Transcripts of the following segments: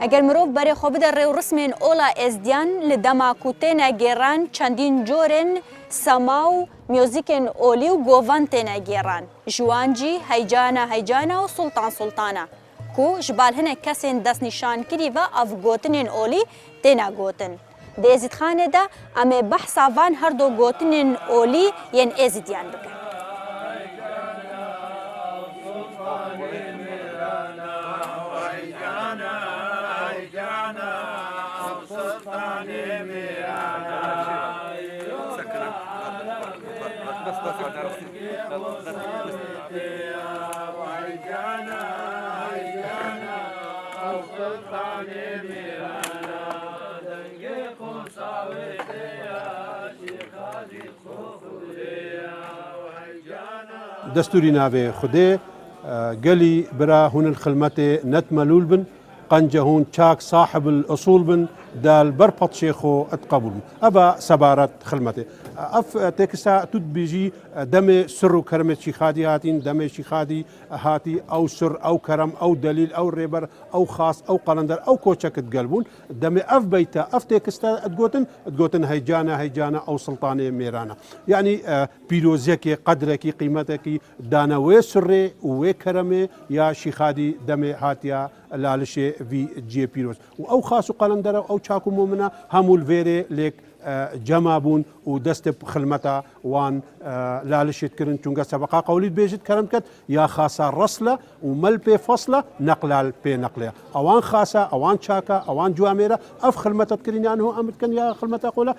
اگر مرۆڤ بەرێ خۆ بدەڕێ و ڕسمێن ئۆلا ئێزدیان لە دەماکوتێنە گێڕان چەندین جۆرن سەما و میۆزیکên ئۆلی و گۆڤان تێنە گێڕان ژوانجی هەیجانە و سوڵتانە کو ji bal hinek kesên destnîşan kirive ev gotinên olî têne gotin. Di êzîdxanê de em ê behsa van her du gotinên olî yên êzîdiyan bikin. دستوری ناوێ خودێ گەلی برا هون الخلمەتێ نەت مەلول بن قەنجە هون چاک صاحب الأصول بن دال برپەت شێخۆ ئەتقەبول ئەبا سەبارەت خلمەتێ ئەف تێکستا توت بیژی دەمێ سر و کەرمێکی خادی هاتین دەمێکی خادی هاتی ئەو سر ئەو کەرەم ئەو دەلیل ئەو ڕێبەر ئەو خاص ئەو قەڵەندەر ئەو کۆچەکت گەلبوون دەمێ ئەف بیتە ئەف تێکستا ئەتگوتن هەیجانە ئەو سڵتانێ مێرانە یعنی پیرۆزیەکێ قەدرێکی قیمەتێکی دانەوێ سڕێ وێ کەرەمێ یا شیخادی دەمێ هاتیە لالشێ وی جێ پیرۆز و ئەو خاص و قەڵەندەرە ئەو چاک و مۆمنە هەموو vêrê lêk cema bûn û destê xilmeta wan lalişêt kirin çûnge sebeqa qewlî dibêjit kerem ket ya xasa resle û mel pê fesle neqlal pê neqliye ewan xasa ewan çaka ewan ciwamêre ev xilmeta dikirîn yan hû em dikin ya xilmeta xwe le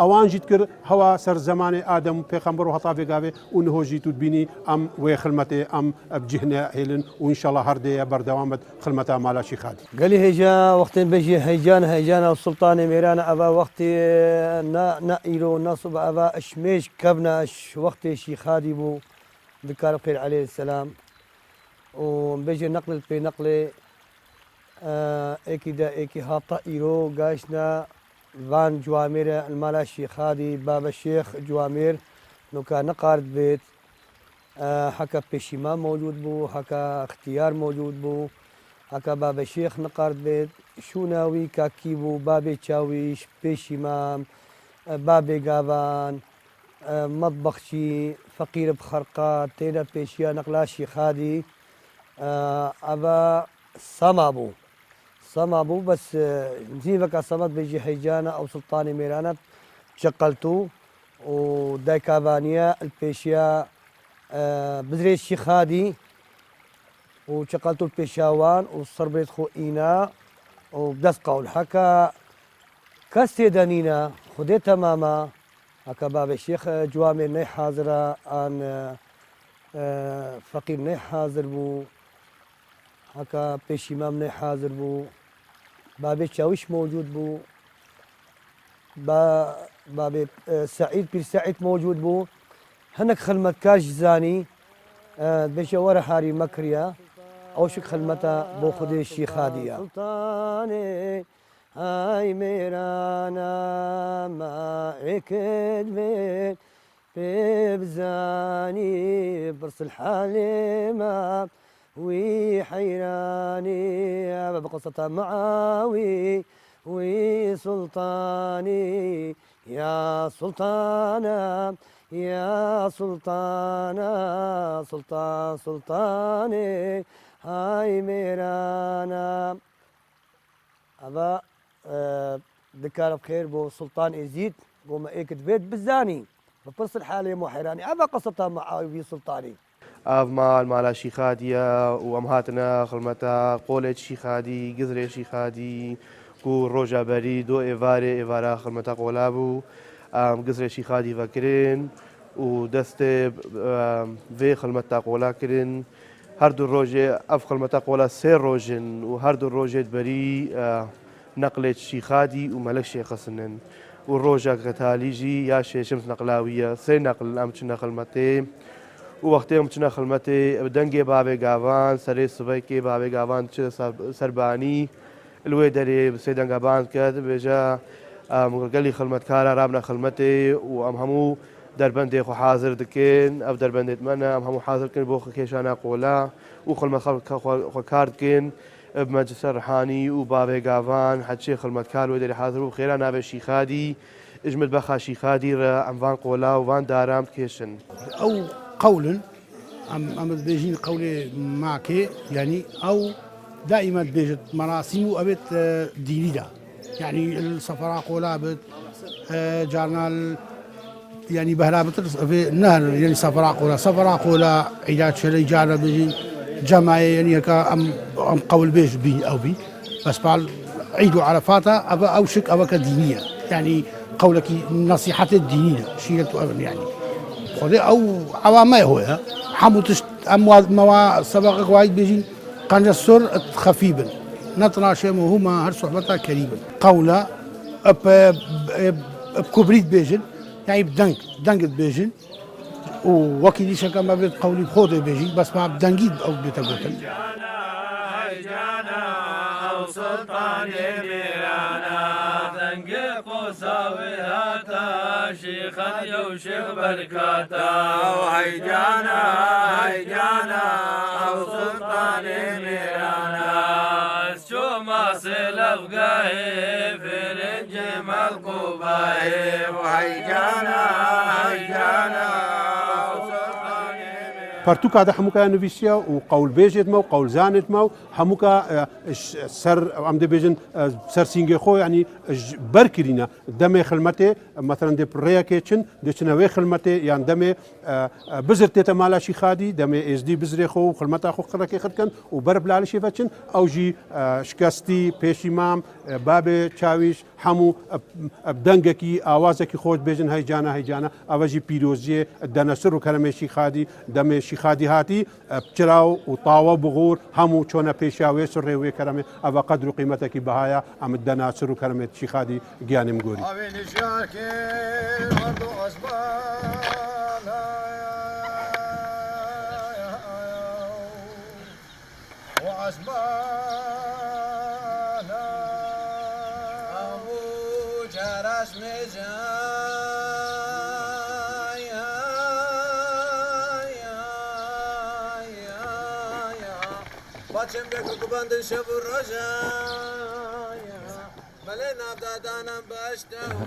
ewan jî dikir hewa ser zemanê adem û pêxember û heta vêgavê û niho jî tu dibînî em wê xilmetê em bicihne hêlin û înşallah her dê ye berdewam bit xilmeta mala şîxadî gelî hêja wextên bêjî heycana sultanê mêrane eva wextê نا إيرو نصب أبا أشميش كبناش وقت شيخادي بو ذكر بخير عليه السلام وبيجي نقل في نقل إيكي دا إيكي هابطة إيرو قاشنا فان جوامير المالا شيخادي بابا الشيخ جوامير نو كان نقارد بيت حكا بيشيمان موجود بو حكا اختيار موجود بو حكا بابا الشيخ نقارد بيت شو ناوي كاكيبو بابي تشاويش بيشيمام بابي قابان مطبخشي فقير بخرقات تينا بيشيا نقلاشي خادي أبا صمابو بس نزيفك الصمد بيجي حيجانا أو سلطاني ميرانا شقلتو ودايكابانيا البيشيا بزريشي خادي وشقلتو البيشاوان وصربيت خو إينا وبدس قول حكا كاستي دانينا خدي تماما هكا باب الشيخ جوامر ني حاضرة عن فقير ني حاضر بو هكا بيش إمام ني حاضر بو باب شاوش موجود بو باب سعيد بير سعيد موجود بو هنك خلمت كاش زاني بيش ورا حاري مكريا أو شك خلمتا بو خدي الشيخادية سلطاني هاي ميرانا ما اكد بيت بزاني برس الحليمة وي حيراني بقصة معاوي وي سلطاني يا سلطانة يا سلطانة سلطاني هاي ميرانا أبا ذكر بخير بو سلطان يزيد بو ما اكد بيت بزاني ببرس الحالي مو حيراني أبا قصتها معاوي سلطاني أف مالا شيخادية وأمهاتنا خلمتا قولت شيخادي قزري شيخادي كو روجا بري دو إيفارا خلمتا قولابو قزري شيخادي فكرين ودست في خلمتا قولا كرين هردو الروجي أف خلمتا قولا سير روجن وهردو الروجي بري نقلت شيخادي وملك شيخ سنن والروجا كتاليجي يا شي شمس نقلاوية سي نقل أمتنا خلمتي ووقتی أمتنا خلمتي بدنجي بابي قافان سري سبيكي بابي قافان سرباني الويدري بسيدان قابان كات بجا قالي خلمت كارا رابنا خلمتي وأم همو دربندي خو حاضر دكين أو دربندي تمنى أم همو حاضر كين بوخ كيشانا قولا وخلمت خو كارد كين بمەجلسە ڕحانی و بابێ گاڤان هەرچێ خڵمەتکار وێ دەری حاضر و خێرا ناوێ شیخادی اجمد بەخا شیخادی ڕە ئەموان قۆلا وان دارام بکێشن أو قول أم بيجين قول معك يعني أو دائما بيجت مراسم وأبت ديني دا يعني السفراء قولا بت جارنا يعني بهرابت في النهر يعني سفراء قولا عيدات شلي جارنا بيجي جماعة يعني أم قول بيج بي أو بي بس بعد عيد عرفات أبا أو شك أبا كدينية يعني قولك نصيحة الدينية شيلة أبن يعني خذي أو عوامة هو حموتش موا سبق وايد بيجي قناة السر خفيفا نطلع شيء هما هر صحبتها كريما قولا بكبريت بيجن يعني بدنك بيجن ووكيلي شكا ما بيت قولي بخوضي بيجي بس ما بدنجيد أو بيتقوتن أو سلطان ميرانا دنگ قصاوي هاتا شيخا يو شيخ بركاتا وهيجانا أو سلطان ميرانا شو ما سلف قاهي فرنج ملقوباهي وهيجانا پرتوکا د هموکا نویسیا و قول بیجت مو قول زانت مو هموکا سر ام دی بیجن سر سینگ خو یعنی برکرینا دم خلمته مثلا د پریا کیچن د چنوي خلمته یان دم بزرت ته مالا شي خادي دم اس دي بزر خو خلمته خو خره کی خدکن و بر بلال شي فچن او جی شکستی پیشیمام باب چاویش همو بدنگکی آوازکی خود بیجن هی جانا اوجی پیروزی دنسر و کرم شي خادي دم شي خادي هاتي بچراو و طاوه بغور همو چونه پیشاوي سر وی کرم او قدر قیمتکی بهایا ام دنسر و کرم شي خادي گیانم گوري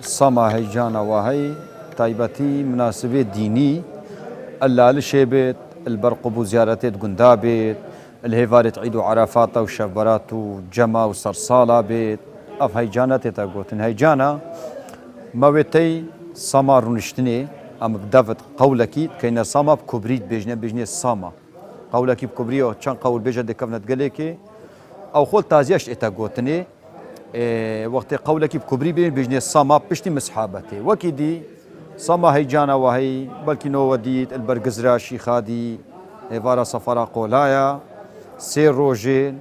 صما هيجانا وهي تايبتي مناسبة ديني اللال شيبت البرقبو زيارتي قندا بيت الهيفارت عيدو عرفات وشفبرات وجمع وصرصالة بيت اف هيجانا تتاقوتن هيجانا موتي صما رونشتني ام بدافت قولكي كينا صما بكبريت بيجني صما قولكي بكبريو چان قول بيجا دي كفنت قليكي او خول تازياش اتاقوتني وقت قولكي بكبري بيجني صما بشتي مسحابتي وكيدي صما هيجانا وهي بلكي نو وديت البرقزرا شيخادي ايفارا سفرا قولايا سير روجين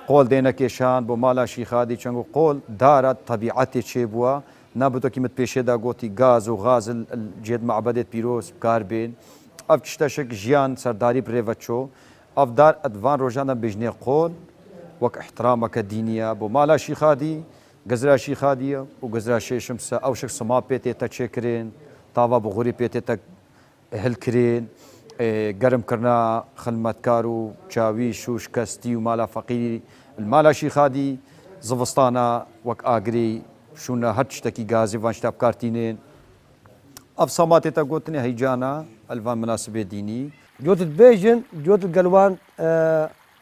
قول دينا كيشان بو مالا شيخادي چنگو قول دارت طبيعتي چيبوا نابدو كي متبيشه دا قوتي غاز وغاز الجيد معبدت بيروس بكاربين اف تشتشك جيان سرداري بريفتشو اف دار ادوان روجانا بيجني قول وك احترامك الدينية بو مالا شيخادي غزرا شيخادية وغزرا شيشمسة او شخص ما بيتي تشكرين طاوا بغوري بيتي تك هلكرين گرم کرنا خلمتکارو چاویش و شکستی و مالا فقیری المالا شیخادی زوستانا وک آگری شونا هر تشتکی گازی وان شتاب کارتینین اف سامات تا گوتنی هیجانا الوان مناسبه دینی جوت البيجن جوت القلوان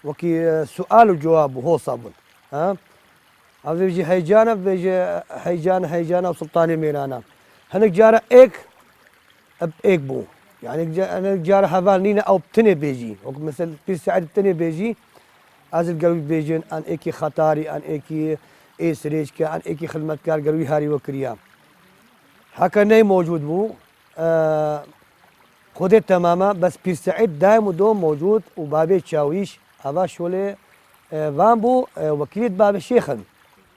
وكي سؤال وجواب وهو صابن ها بيجي هيجانا بيجي هيجانا وسلطاني ميرانا هنك جارة ايك بو يعني انا جارة هفالنينا او بتني بيجي مثل في سعد بتني بيجي ازل قالوا بيجن ان ايكي خطاري ان ايكي سريجكا ان ايكي خدمتكار قالوا هاري وكريا هكا ني موجود بو خذت تماما بس في سعيد دائم ودوم موجود وبابي تشاويش هذا شولي فامبو وكيلة باب الشيخن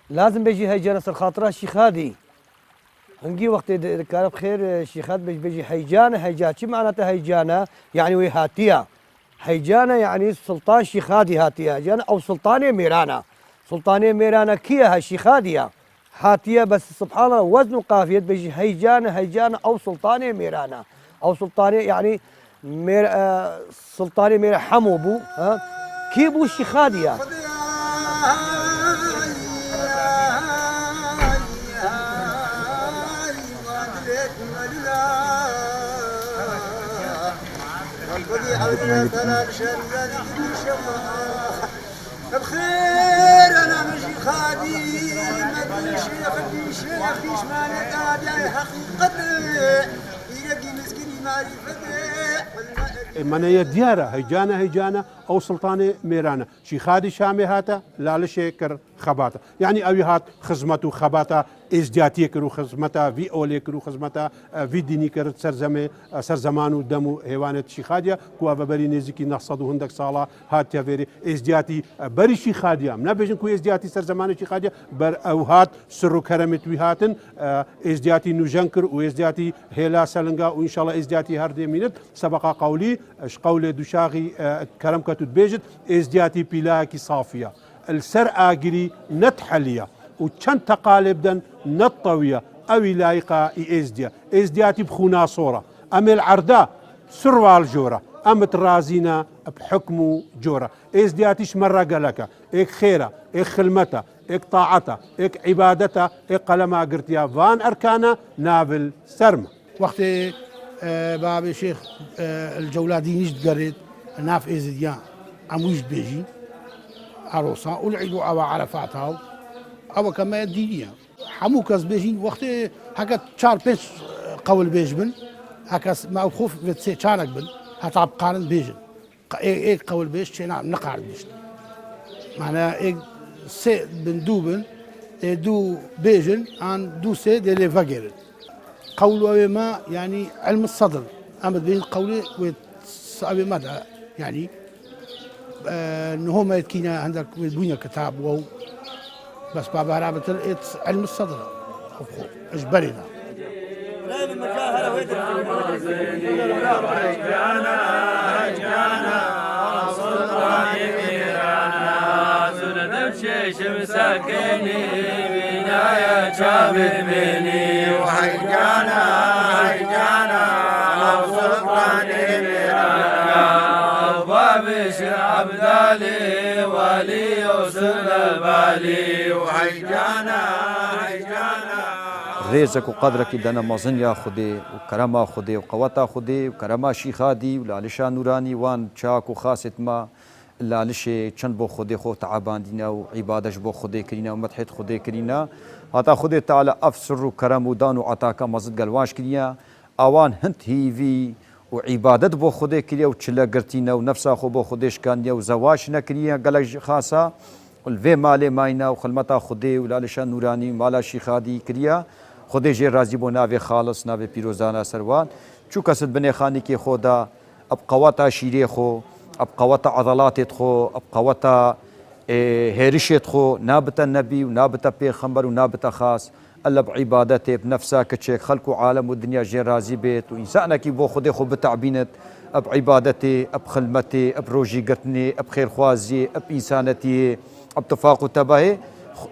لازم بيجي هيجانا صار خاطرها الشيخ هادي هنجي وقت كان بخير الشيخ هاد بيجي هيجانا شو معناتها هيجانا يعني وي هاتيا هيجانا يعني سلطان شيخ هادي هاتيا هيجانا او سلطانية ميرانا كيا هالشيخ هادية هاتيا بس سبحان الله وزن وقافية بيجي هيجانا او سلطانية ميرانا او سلطانية يعني سلطانية ميرا حمو بو ها كيبو الشيخ هادية بخير انا ماشي خادي ما شيخ فيش ما نتابع حقيقته يلقي مسكين معرفته منية ديارة هيجانا أو سلطانة ميرانة شي خادي شامي هاتا لا شكر خباتا يعني أوي هات خزمته خباتا ازدياتي كرو خزمتا في أولي كرو خزمتا في ديني كرت سرزمانو دمو هيوانت شي خادية كوا ببري نزيكي نقصدو هندك صالة هات تفيري ازدياتي بري شي خادية منا بيجن كو ازدياتي سرزمانة شي خادية بر أو هات سرو كرمت ويهاتن ازدياتي نوجنكر وازدياتي هيلا سلنغا وإن شاء الله ازدياتي هردي مينت سبقا قولي قولي دوشاغي كرم كتو بيجت ازدياتي بلاكي صافية السر آجري نتحلية وشن تقالبدا نطوية أوي لايقة ازدياتي بخونا صورة أم العردا سروال جورة أم ترازينا بحكمو جورة ازدياتيش مرة قلقة إيك خيرة إيك خلمتا إيك طاعتا إيك عبادتا إيك قلما قرتيا فان أركانا نابل سرمة وقت باب الشيخ الجولادي نجد قريت ناف ازديان عموش بيجي عروسا والعيدو أو عرفاتها أو كما دينية حمو كاس بيجين وقت هكا تشار بيش قول بيجبن هكا ما خوف بتسي تشارك بن هتعب قارن بيجن إيه قول بيش شينا نقعد بيش معناها إيه سي بندوبن دو بيجن عن دو سي دي لي فاجر قولوا ما يعني علم الصدر أما بين قولي وصعب مدى يعني إنه ما يتكينا عندك بنية كتاب وهو بس بابا رابط علم الصدر اجبرنا مساكني بنايا شابر مني وهيجانا سلطاني ميرانا بابش عبدالي ولي يوسف البالي وهيجانا رزق وقدرك دنا مزنيا خدي وكرما خدي وقوتا خدي وكرما شيخادي ولالشا نوراني وان شاك وخاصت ما لالشي چند بو خدي خو تعبان دينا وعبادش بو خدي كرينا ومدحت خدي كرينا هتا خدي تعالى افسر وكرم ودان وعطاك مزد قلواش كريا اوان هنت هيفي وعبادت بو خدي كريا وچلا قرتينا ونفسا خو بو خديش كان وزواج نكريا قلج خاصه والفي مالي ماينا وخلمتا خدي ولالشا نوراني مالا شيخادي كريا خدي جي رازي بو نافي خالص نافي بيروزانا سروان شو كسد بني خاني كي خودا ابقواتا شيري خو ابقواتا عضلات خو ابقواتا هيرشت خو نابتا النبي ونابتا بيخمبر ونابتا خاص الا بعبادته بنفسها كتشيك خلقوا عالم والدنيا جي رازي بيت وانسانك كي بو خدي خو بتعبينت بعبادتي بخلمتي بروجي قرتني بخير خوازي بإنسانتي بتفاق تباهي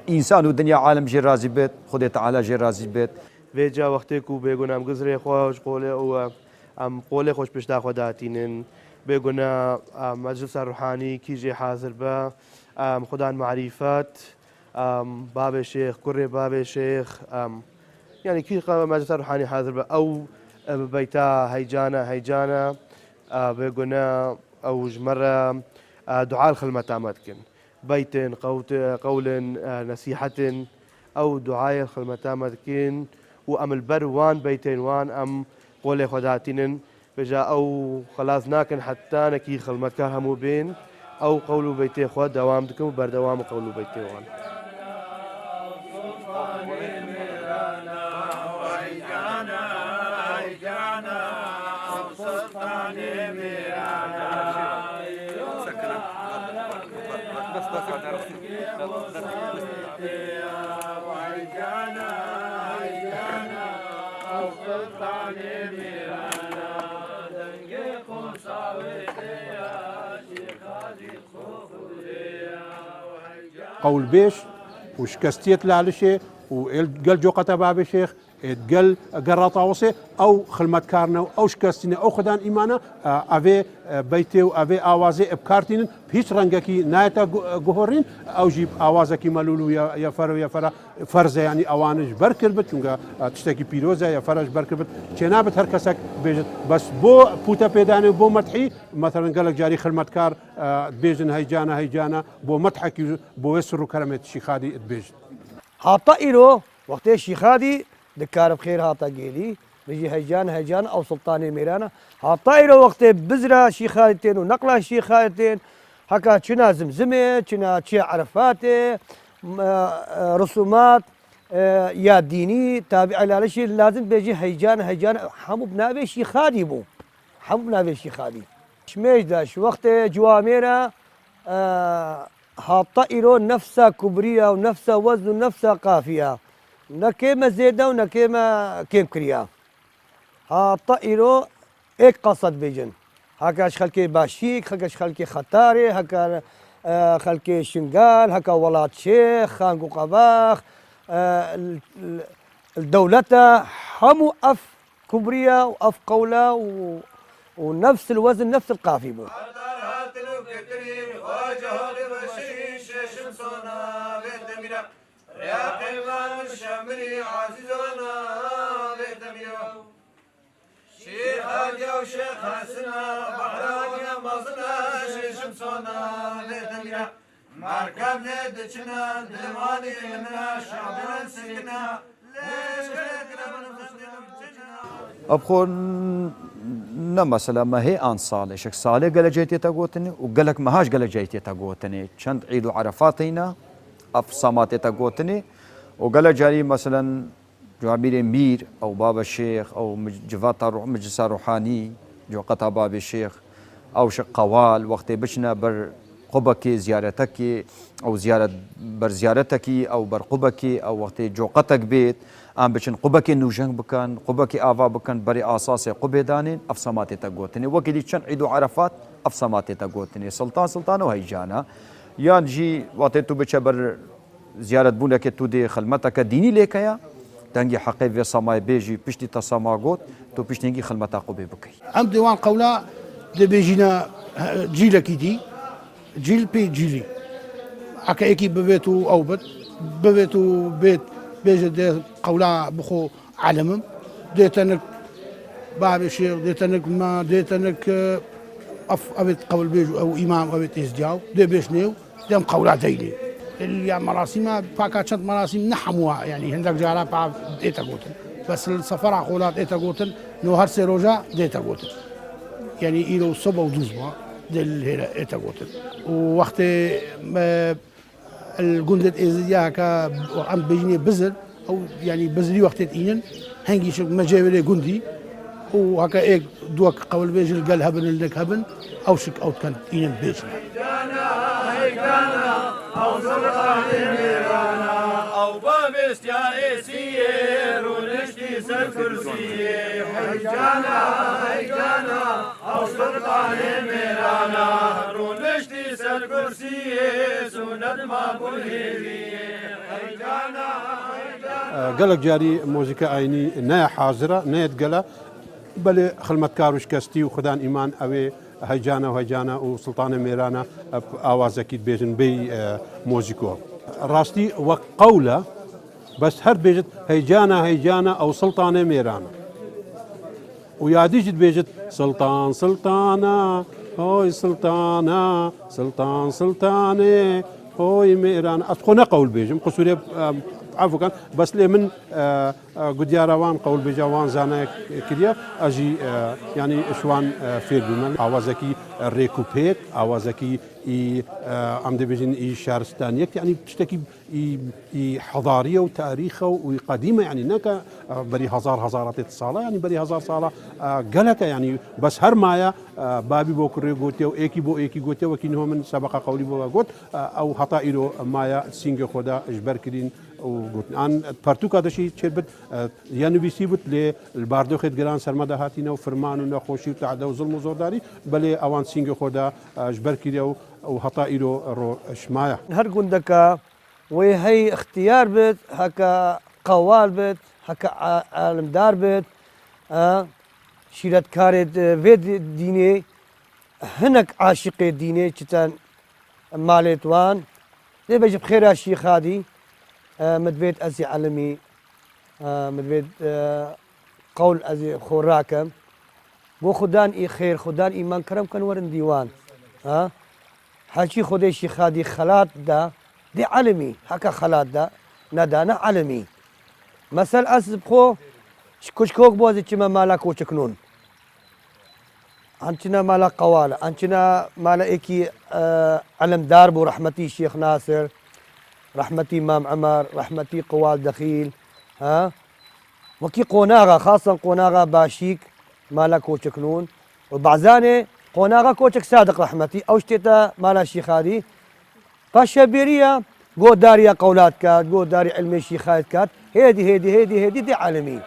انسان ودنيا عالم جي رازي بيت خدي تعالى جي رازي بيت ویجا وقتی کو بگونم گذری خوش قوله و قوله خوش پشت خداتینن بگونا مجلس روحانی کی جی حاضر با خدان معرفت باب شيخ كري باب شيخ يعني كي مجلس روحاني حاضر با او بيتا هيجانا بقولنا او جمره دعاء الخلمة متكن بيت قول نصيحة او دعاء الخلمة متكن وام البروان بيتين وان ام قول خداتين بجا او خلاص ناكن حتى نكي خلمتك همو بين او قولوا بيتي خو دوام دكم بردوام قولوا بيتي وان قول بيش وشكستيت لالشي وقال جو قتا باب الشيخ اتقل قراطاوسي او خلمت كارنا او شكستنا او خدان ايمانا افي بيتي افي اوازي ابكارتين بهيش رنگكي نايتا جوهرين او جيب اوازكي مالولو يا فرو يا فرا فرزه يعني اوانج بركربت چونگا تشتكي بيروزا يا فرج بركربت جنابت هر كسك بيجت بس بو بوتا بيداني بو مدحي مثلا قالك جاري خلمت كار بيجن هيجانا بو مدحكي بو يسرو كرمت شيخادي بيجت هاتا إيرو وقت الشيخادي دكار بخير هاتا جيلي بيجي هيجان أو سلطاني ميرانا هاتا إيرو وقت بزرة شيخادتين ونقلة شيخادتين هكا شنا زمزمة شنا شي عرفاتي رسومات يا ديني تابع على شيء لازم بيجي هيجان حمو بنابي شيخادي بو حمو بنابي شيخادي شميش داش وقت جواميرا هاتا إيرو نفسها كبرية ونفسها وزن ونفسها قافية نكيمة زيادة ونكيمة كيم كريا هاتا إيرو إيك قصد بيجن هكاش خلكي باشيك هكاش خلكي خطاري هكا خلكي شنقال هكا ولات شيخ خانقو قباخ الدولة حمو أف كبرية وأف قولة ونفس الوزن نفس القافية بو شيخ هادي وشيخ حسنا بحرانيا مصنا شيشم صونا لتمينا مركب ندشنا دلماني منا شعبنا سكنا ليش كنا أبخون مثلا ما هي آن صالة شك صالة قال جيتي تقوتني وقالك ما هاش قال جيتي تقوتني شند عيد عرفاتينا أف صاماتي تقوتني وقال جاري مثلا جوامير مير أو بابا الشيخ أو جفاتا مجلس روحاني جو قطع باب الشيخ أو شق قوال وقت بشنا بر قبك زيارتك أو زيارتك أو بر قبك أو وقت جو قتك بيت ام بچن قبك نوجنگ بكن قبك آوا بكن بري اساس قبه دانين افسمات تقوتني وكدي چن عيد عرفات افسمات تقوتني سلطان وهيجانا يانجي وقت تو بچبر زيارة بونك تو دي خلمتك ديني ليكيا تنجي حقي في سماي بيجي بشتي تساماغوت تو بشتنجي خلمتا قبه بكي ام ديوان قولا دي بيجينا جيلك دي جيل بي جيلي اكا ايكي ببيتو او ببيتو بيت بيجي قولا بخو علمم ديتنك باب الشيخ ديتنك ما ديتنك ابيت قول بيجو او امام ابيت ازجاو دي بيشنيو ديم قولا ديلي اللي مراسم باكاتشات مراسم نحموها يعني هندك جارا باب ديتا قوتن بس السفر قولات ديتا قوتن نو هر سيروجا ديتا قوتن يعني إلو صبا ودوزما ديل هيرا ديتا قوتن ووقت الجندة إزديا كا عم بيجني بزر أو يعني بزري وقت إينن هنجي شو مجاوري جندي وهكا إيه دوك قول بيجل قال هبن لك هبن أو شك أو كان إينن بيجل أو زرقاء ميرانا أو بابس يا إسير ونشتي سكرسي هيجانا أو زرقاء ميرانا ونشتي سكرسي سند ما كلهي هيجانا قالك جاري موسيقى عيني نايا حاضرة نايا تقلا بل خلمت كاروش كاستي وخدان إيمان أوي هيجانا وسلطان ميرانا آوازكي بيجن بي موسيقى راستي وقولة بس هر بيجت هيجانا أو سلطان ميرانا وياديجت بيجت سلطانة هوي سلطانة هوي ميرانا أتخونا قول بيجم قصوري عفوا كان بس لي من قدياروان قول بجوان زانا كريا اجي يعني شوان فيربمان اوازكي ريكوبيت اوازكي عم بيجن شارستانيك يعني بتشتكي حضاريه وتاريخه وقديمه يعني هناك بري هزارات اتصاله يعني بري هزار صاله قالك يعني بس هر مايا بابي بوكري غوتي ايكي غوتي وكينهم من سبق قولي بو غوت او حطائلو مايا سينغ خدا اجبر كرين وقلت أن بارتوكا دشي تشربت يعني بيسيبت للباردو خد جران سرمدا هاتينا وفرمان ونخوشي وتعدى وظلم وزورداري بل أوان سينج خدا جبر كيريو وهطائلو رو شمايا هر قندكا وهي اختيار بيت هكا قوال بيت هەکە عالمدار بێت شیرەتکارێت vê dînê hinek aşiqê dînê çitan malێت wan dê bêje bi xêra şîxadî min divêt ez ê elimî min divêt قول ez ê xwe rakim بۆ خوددان ئی خێر خوددان ئیمان کەرم کەن وەرن دیوان حەچی خودێ شیخادی خەلاتدا دێ عەلمی هەکە خەلاتدا نەدانە عەلمی مەسەل ئەس بخۆ کوچکۆک بۆزی چمە مالا کۆچکنون ئەمچنە مالا قەوالە ئەمچنە مالەیەکی عەلمدار بوو ڕەحمەتی شێخ ناسر ڕەحمەتی مام عەمەر ڕەحمەتی قوال دەخیل وەکی قۆناغا خاصن قۆناغا باشیک مالا کۆچکنون و بەعزانێ قۆناغا کۆچک سادق ڕەحمەتی ئەو شتێتە مالا شیخادی پاشە بێریە گۆداریە قەولات کات گۆداری علمێ شیخایەت کات هێدی هێدی هێدی هێدی دێ عەلەمی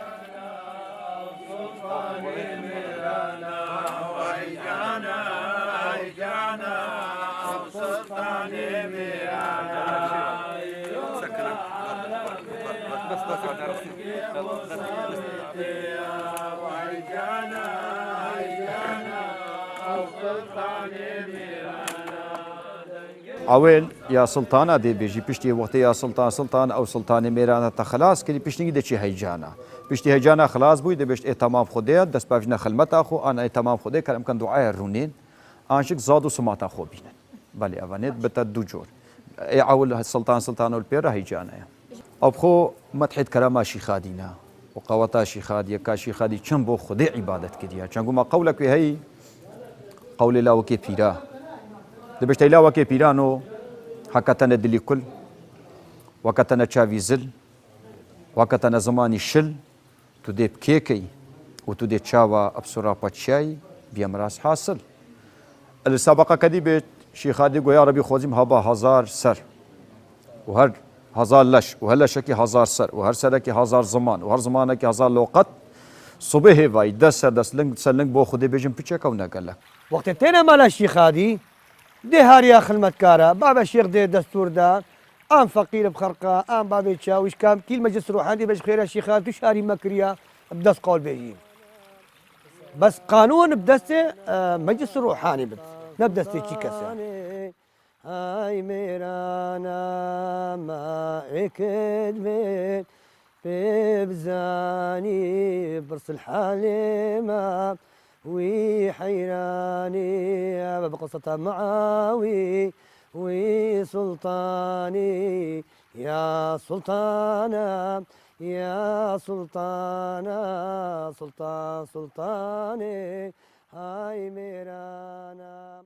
عوێل یا سڵتانە دێبێژی پشتی وەختە یا سڵتان ئەو سڵتانی مێرانە تا خلاص کردی پشتنگی دەچی هەیجانە پشتی هەیجانە خلاص بووی دەبێت ئێ تەمام خودەیە دەست پاژنە خلمەتا خۆ ئان ئەی تەمام خودێ کە ئەمکەن دوعایە ڕوونین ئاشک زاد و سماتا خۆ بینن بەڵێ ئەوانێت بتە دوو جۆر ئێ عول سڵتان و پێرە هەیجانەیە ئەو بخۆ مەتحید کەرەما شیخادینە و قەوەتا شیخادیە کا شیخادی چەند بۆ خودێ عیبادەت کردیە چەندگومە قەولەکوێ هەی قەولێ لاوەکێ پیرە دەبێت لاوەکێ پیران و حەکەتەنە دلی کول وەکەتەنە چاوی زل وەکەتەنە زمانی شل تو دێ بکێکەی و تو دێ چاوە ئەبسوڕا پەچیایی بێمەراس حاصل السابقەکە دی بێت شیخادی گویا ڕەبی خۆزیم هەبا هەزار سەر و هەر هەزار لەش و هەر لەشێکی هەزار سەر و هەر سەرێکی هەزار زمان و هەر زمانێکی هەزار لۆقەت سوبێ هێوای دەست سەر دەستلنگ سەرلنگ بۆ خودێ بێژم پچێکە و نەگەلە وەختێ تێنە مالا شیخادی دێ هاریە خلمەتکارە بابە شێخ دێ دەستوردا ئەم فەقیرە بخەرقا ئەم بابێ چاویش کام کیل مەجلس ڕوحانی بەش خێرە شیخاد توش هاری مەکریە بدەست قەول بێژی بەس قانون بدەستێ مەجلس ڕوحانی بد نە بدەستێکی کەسە ئای مێرانە مائێکت بێت پێ بزانی برسل حالێمە وي حيراني بقصة معاوي وي سلطاني يا سلطانة يا سلطانة سلطاني هاي ميرانا